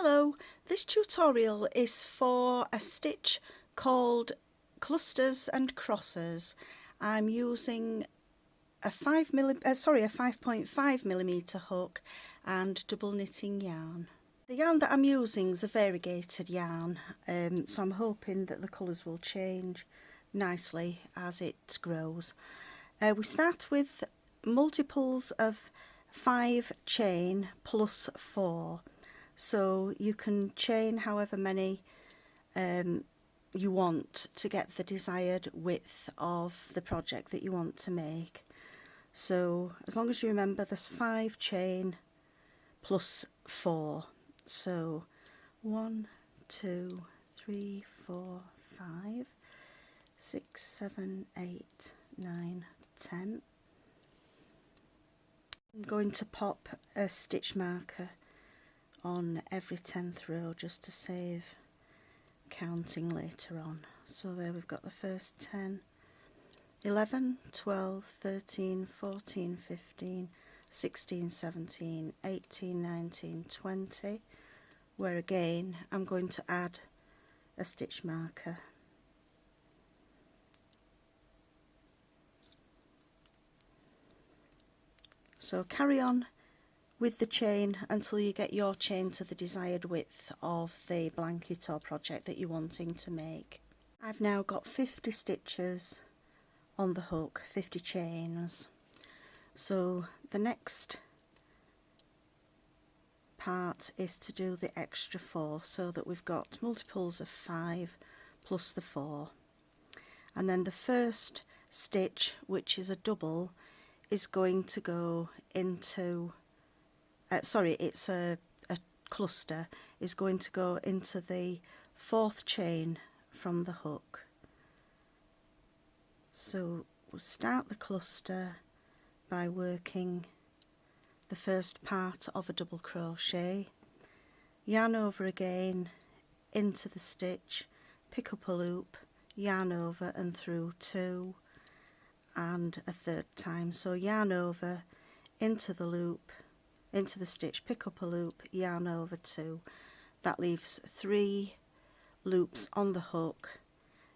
Hello, this tutorial is for a stitch called clusters and crosses. I'm using a 5.5mm hook and double knitting yarn. The yarn that I'm using is a variegated yarn, so I'm hoping that the colours will change nicely as it grows. We start with multiples of 5 chain plus 4. So you can chain however many you want to get the desired width of the project that you want to make. So as long as you remember, there's 5 chain plus 4. So 1, 2, 3, 4, 5, 6, 7, 8, 9, 10. I'm going to pop a stitch marker on every 10th row just to save counting later on. So there we've got the first 10, 11, 12, 13, 14, 15, 16, 17, 18, 19, 20, where again I'm going to add a stitch marker. So carry on with the chain until you get your chain to the desired width of the blanket or project that you're wanting to make. I've now got 50 stitches on the hook, 50 chains. So the next part is to do the extra 4, so that we've got multiples of 5 plus the 4. And then the first stitch, which is a double, is going to go into it's a cluster, is going to go into the 4th chain from the hook. So we'll start the cluster by working the first part of a double crochet, yarn over again into the stitch, pick up a loop, yarn over and through 2 and a 3rd time. So yarn over into the loop, into the stitch, pick up a loop, yarn over 2. That leaves 3 loops on the hook,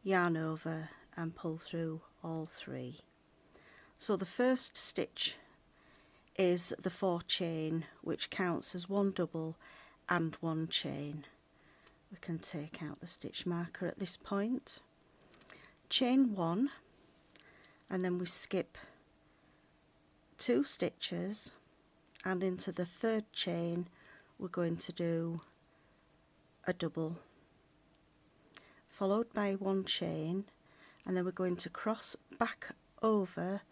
yarn over and pull through all 3. So the first stitch is the 4 chain, which counts as 1 double and 1 chain. We can take out the stitch marker at this point. Chain 1, and then we skip 2 stitches, and into the 3rd chain we're going to do a double, followed by 1 chain, and then we're going to cross back over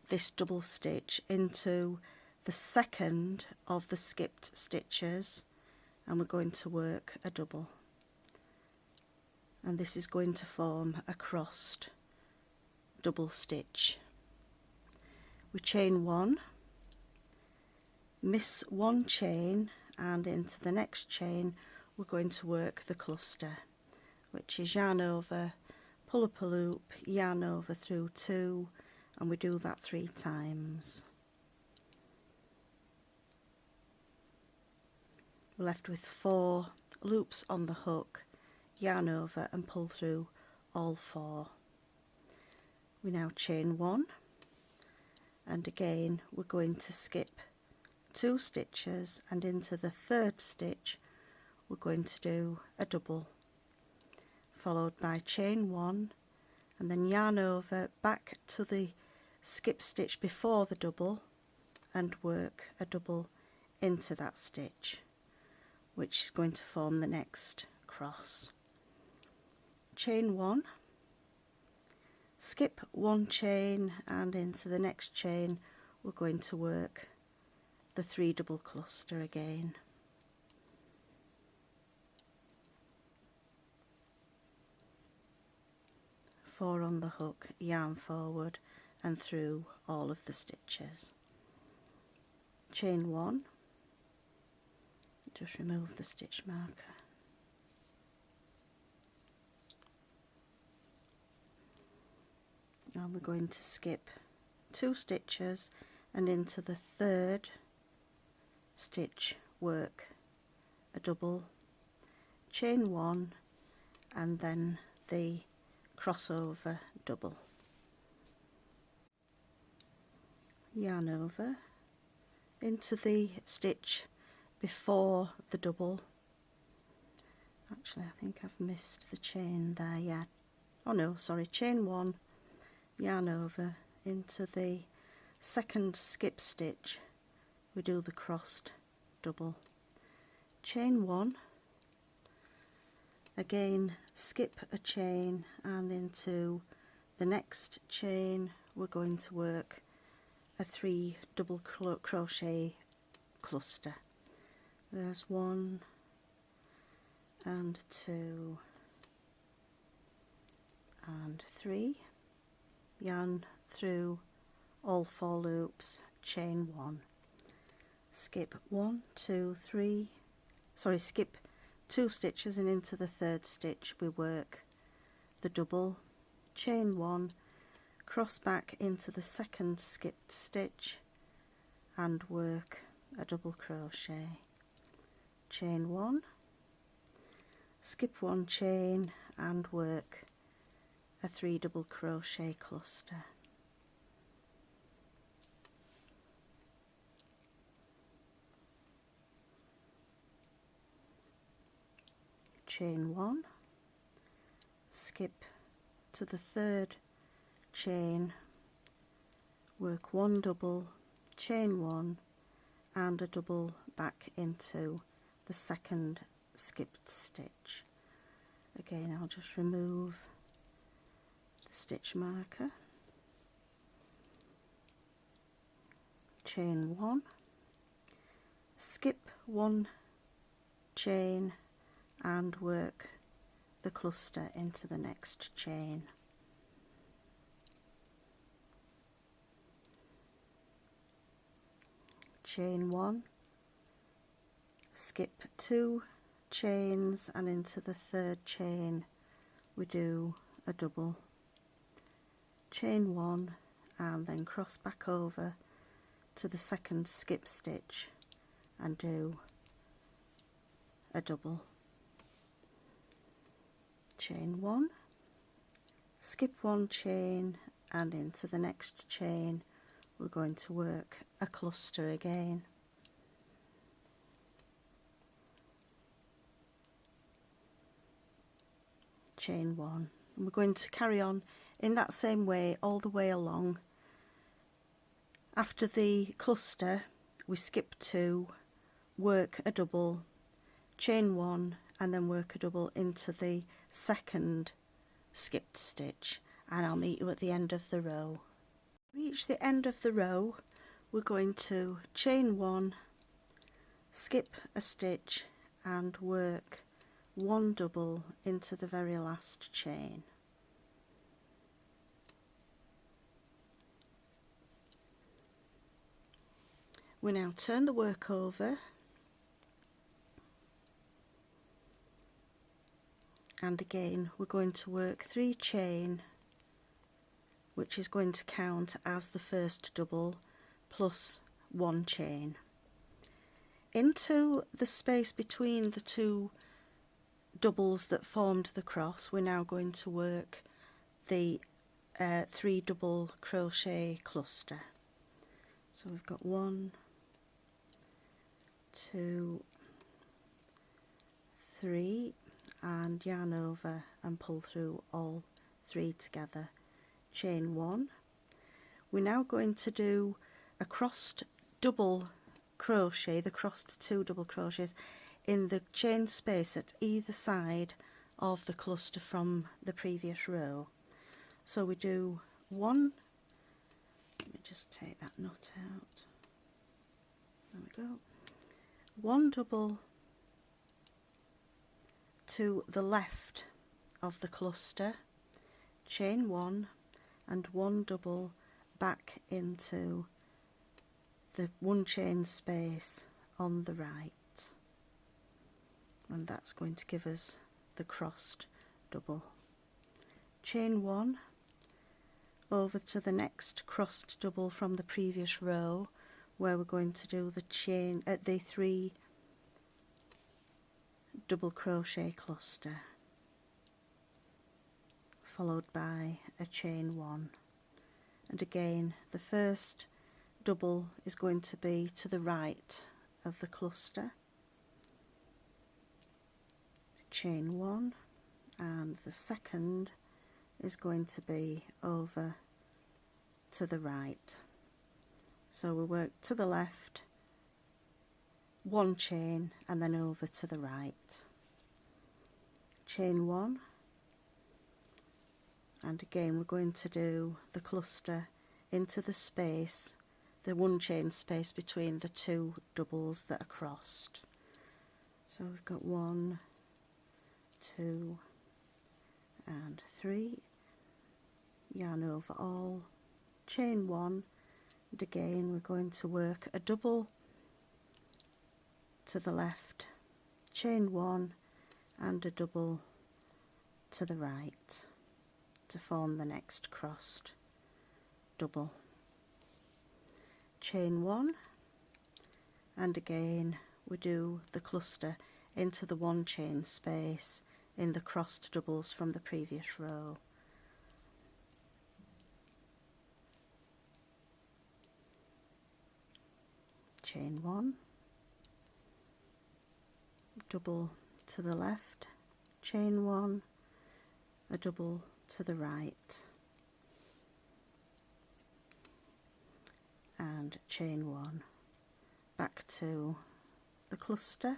this double stitch into the 2nd of the skipped stitches, and we're going to work a double, and this is going to form a crossed double stitch. We chain 1, miss 1 chain, and into the next chain we're going to work the cluster, which is yarn over, pull up a loop, yarn over through 2, and we do that 3 times. We're left with 4 loops on the hook, yarn over and pull through all 4. We now chain 1, and again we're going to skip 2 stitches, and into the 3rd stitch we're going to do a double, followed by chain 1, and then yarn over back to the skip stitch before the double and work a double into that stitch, which is going to form the next cross. Chain 1, skip 1 chain, and into the next chain we're going to work the 3 double cluster again. Four on the hook, yarn forward and through all of the stitches. Chain 1, just remove the stitch marker. Now we're going to skip 2 stitches, and into the 3rd stitch work a double, chain one, and then the crossover double. Yarn over into the stitch before the double. Actually, I think I've missed the chain there, yeah. Oh no, sorry, chain one, yarn over into the second skip stitch, we do the crossed double, chain one, again skip a chain, and into the next chain we're going to work a 3 double crochet cluster. There's 1 and 2 and 3, yarn through all 4 loops, chain 1, skip 1, 2, 3, sorry, skip 2 stitches, and into the third stitch we work the double, chain 1, cross back into the second skipped stitch and work a double crochet, chain 1, skip 1 chain and work a 3 double crochet cluster. Chain 1, skip to the third chain, work 1 double, chain 1 and a double back into the second skipped stitch. Again, I'll just remove the stitch marker, chain 1, skip 1 chain and work the cluster into the next chain. Chain 1, skip 2 chains, and into the third chain we do a double, chain 1 and then cross back over to the second skip stitch and do a double, chain 1, skip 1 chain, and into the next chain we're going to work a cluster again. Chain 1, and we're going to carry on in that same way all the way along. After the cluster we skip 2, work a double, chain 1 and then work a double into the second skipped stitch, and I'll meet you at the end of the row. Reach the end of the row, we're going to chain 1, skip a stitch and work 1 double into the very last chain. We now turn the work over and again we're going to work 3 chain, which is going to count as the first double plus 1 chain. Into the space between the 2 doubles that formed the cross we're now going to work the 3 double crochet cluster. So we've got 1, 2, 3, and yarn over and pull through all 3 together, chain 1. We're now going to do a crossed double crochet, the crossed 2 double crochets in the chain space at either side of the cluster from the previous row. So we do 1, let me just take that knot out, there we go, 1 double to the left of the cluster, chain 1 and 1 double back into the 1 chain space on the right, and that's going to give us the crossed double, chain 1 over to the next crossed double from the previous row where we're going to do the chain at the 3 double crochet cluster, followed by a chain 1, and again the first double is going to be to the right of the cluster, chain 1, and the second is going to be over to the right. So we work to the left, 1 chain, and then over to the right, chain 1, and again we're going to do the cluster into the space, the 1 chain space between the 2 doubles that are crossed. So we've got 1, 2 and 3, yarn over all, chain 1, and again we're going to work a double to the left, chain 1 and a double to the right to form the next crossed double, chain 1, and again we do the cluster into the 1 chain space in the crossed doubles from the previous row, chain 1, double to the left, chain 1, a double to the right, and chain 1, back to the cluster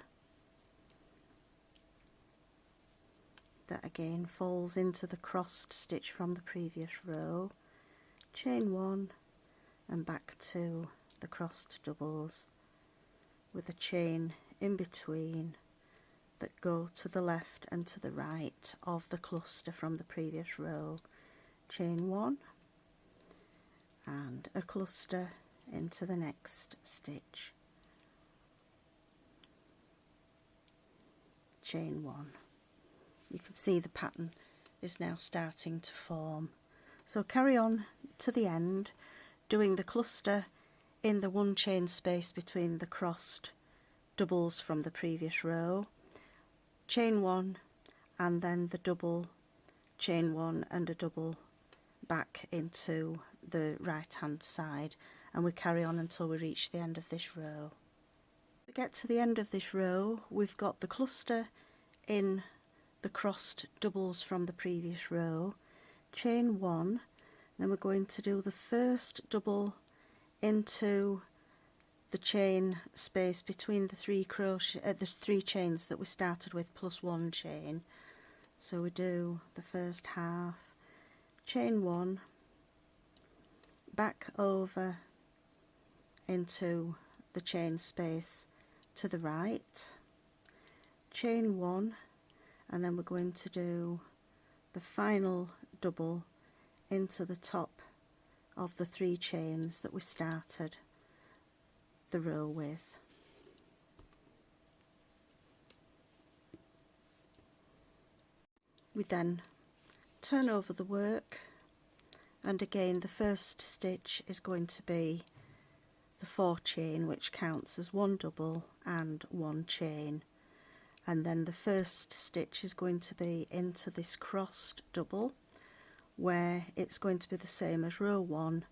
that again falls into the crossed stitch from the previous row, chain 1, and back to the crossed doubles with a chain in between that go to the left and to the right of the cluster from the previous row, chain 1, and a cluster into the next stitch, chain 1. You can see the pattern is now starting to form. So carry on to the end, doing the cluster in the 1 chain space between the crossed doubles from the previous row, chain 1, and then the double, chain 1 and a double back into the right hand side, and we carry on until we reach the end of this row. We get to the end of this row, we've got the cluster in the crossed doubles from the previous row, chain 1, then we're going to do the first double into the chain space between the 3 crochet the 3 chains that we started with plus 1 chain. So we do the first half, chain 1, back over into the chain space to the right, chain 1, and then we're going to do the final double into the top of the 3 chains that we started the row with. We then turn over the work, and again the first stitch is going to be the 4 chain, which counts as 1 double and 1 chain, and then the first stitch is going to be into this crossed double where it's going to be the same as row 1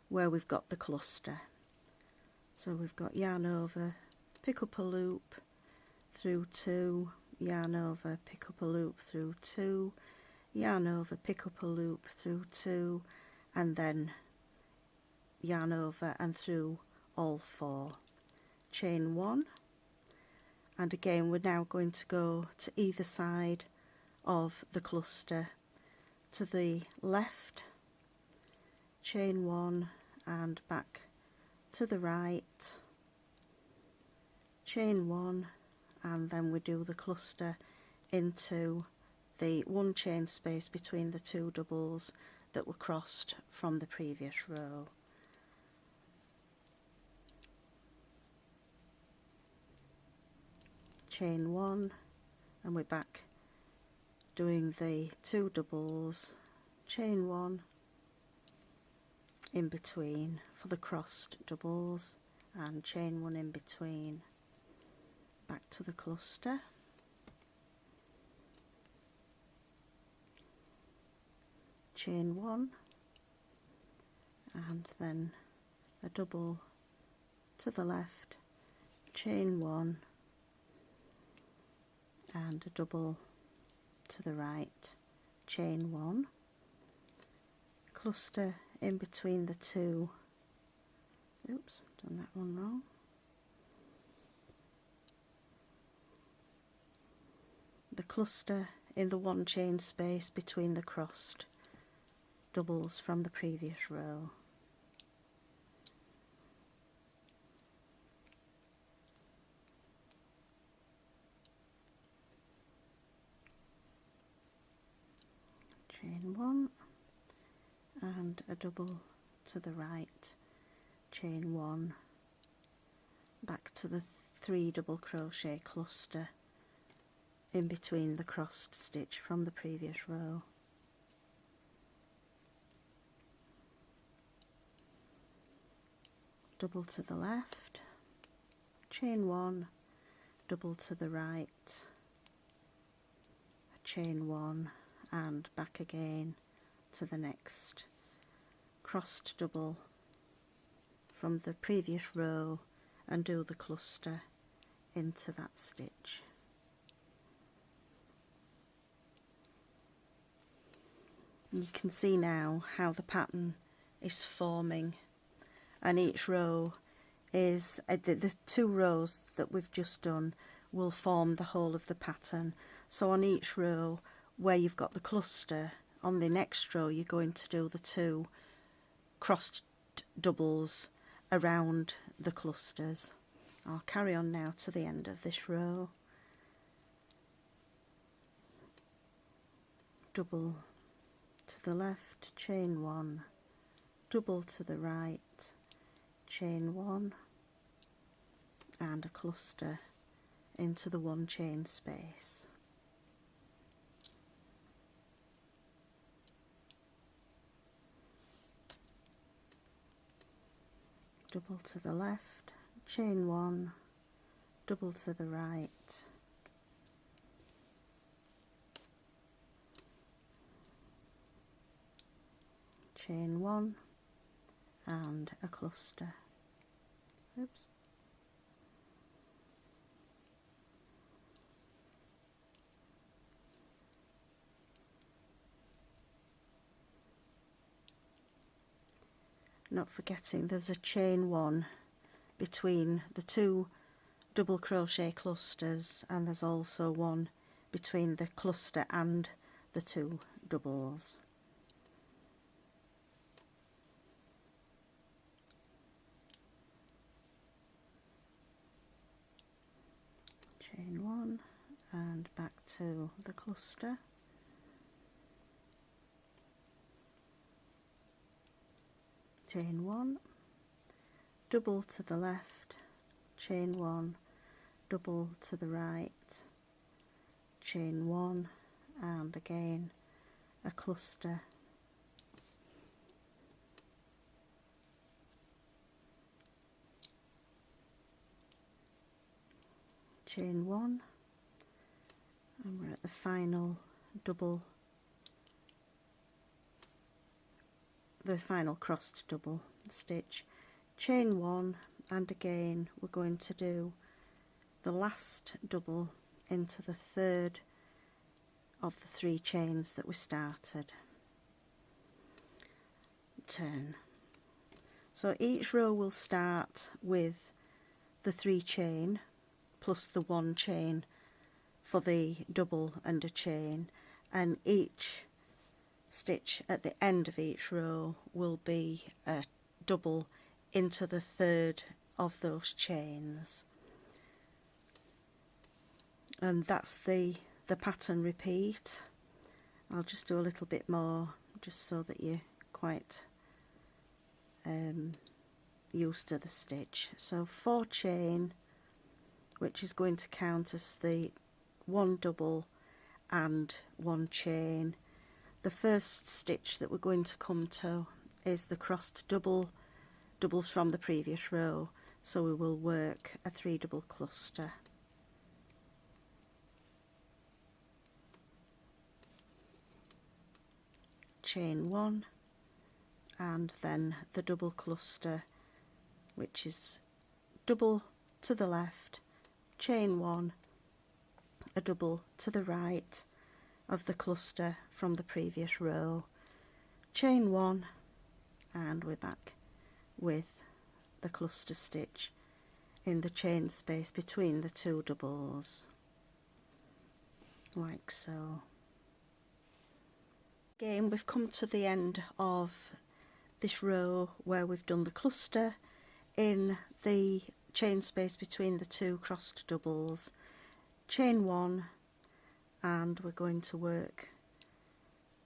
where we've got the cluster. So we've got yarn over, pick up a loop through 2, yarn over, pick up a loop through 2, yarn over, pick up a loop through 2, and then yarn over and through all 4, chain 1, and again we're now going to go to either side of the cluster, to the left, chain 1, and back to the right, chain 1, and then we do the cluster into the 1 chain space between the 2 doubles that were crossed from the previous row. Chain 1, and we're back doing the 2 doubles, chain 1 in between for the crossed doubles, and chain 1 in between, back to the cluster, chain 1, and then a double to the left, chain 1, and a double to the right, chain 1, cluster in between the two, oops, done that one wrong, the cluster in the one chain space between the crossed doubles from the previous row. Chain 1 and a double to the right, chain 1, back to the 3 double crochet cluster in between the crossed stitch from the previous row. Double to the left, chain 1, double to the right, chain 1, and back again to the next crossed double from the previous row and do the cluster into that stitch. You can see now how the pattern is forming, and each row is the 2 rows that we've just done will form the whole of the pattern. So on each row where you've got the cluster, on the next row you're going to do the 2 crossed doubles around the clusters. I'll carry on now to the end of this row. Double to the left, chain 1, double to the right, chain 1, and a cluster into the 1 chain space. Double to the left, chain 1, double to the right, chain 1, and a cluster. Oops. Not forgetting there's a chain 1 between the 2 double crochet clusters, and there's also one between the cluster and the 2 doubles. Chain 1 and back to the cluster, chain 1, double to the left, chain 1, double to the right, chain 1, and again a cluster, chain 1, and we're at the final double, the final crossed double stitch, chain 1, and again we're going to do the last double into the 3rd of the 3 chains that we started. Turn. So each row will start with the 3 chain plus the 1 chain for the double and a chain, and each stitch at the end of each row will be a double into the 3rd of those chains, and that's the pattern repeat. I'll just do a little bit more just so that you're quite used to the stitch. So 4 chain, which is going to count as the 1 double and 1 chain. The first stitch that we're going to come to is the crossed doubles from the previous row, so we will work a 3 double cluster. chain 1, and then the double cluster, which is double to the left, chain 1, a double to the right of the cluster from the previous row, chain 1, and we're back with the cluster stitch in the chain space between the two doubles, like so. Again, we've come to the end of this row where we've done the cluster in the chain space between the two crossed doubles, chain 1, and we're going to work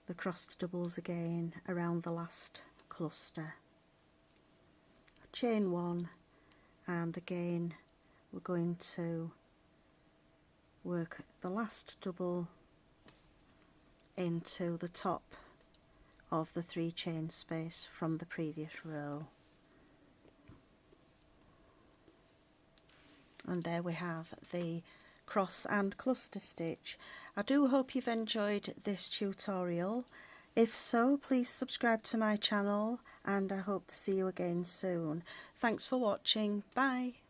the crossed doubles again around the last cluster, chain 1, and again we're going to work the last double into the top of the 3 chain space from the previous row. And there we have the cross and cluster stitch. I do hope you've enjoyed this tutorial. If so, please subscribe to my channel, and I hope to see you again soon. Thanks for watching. Bye.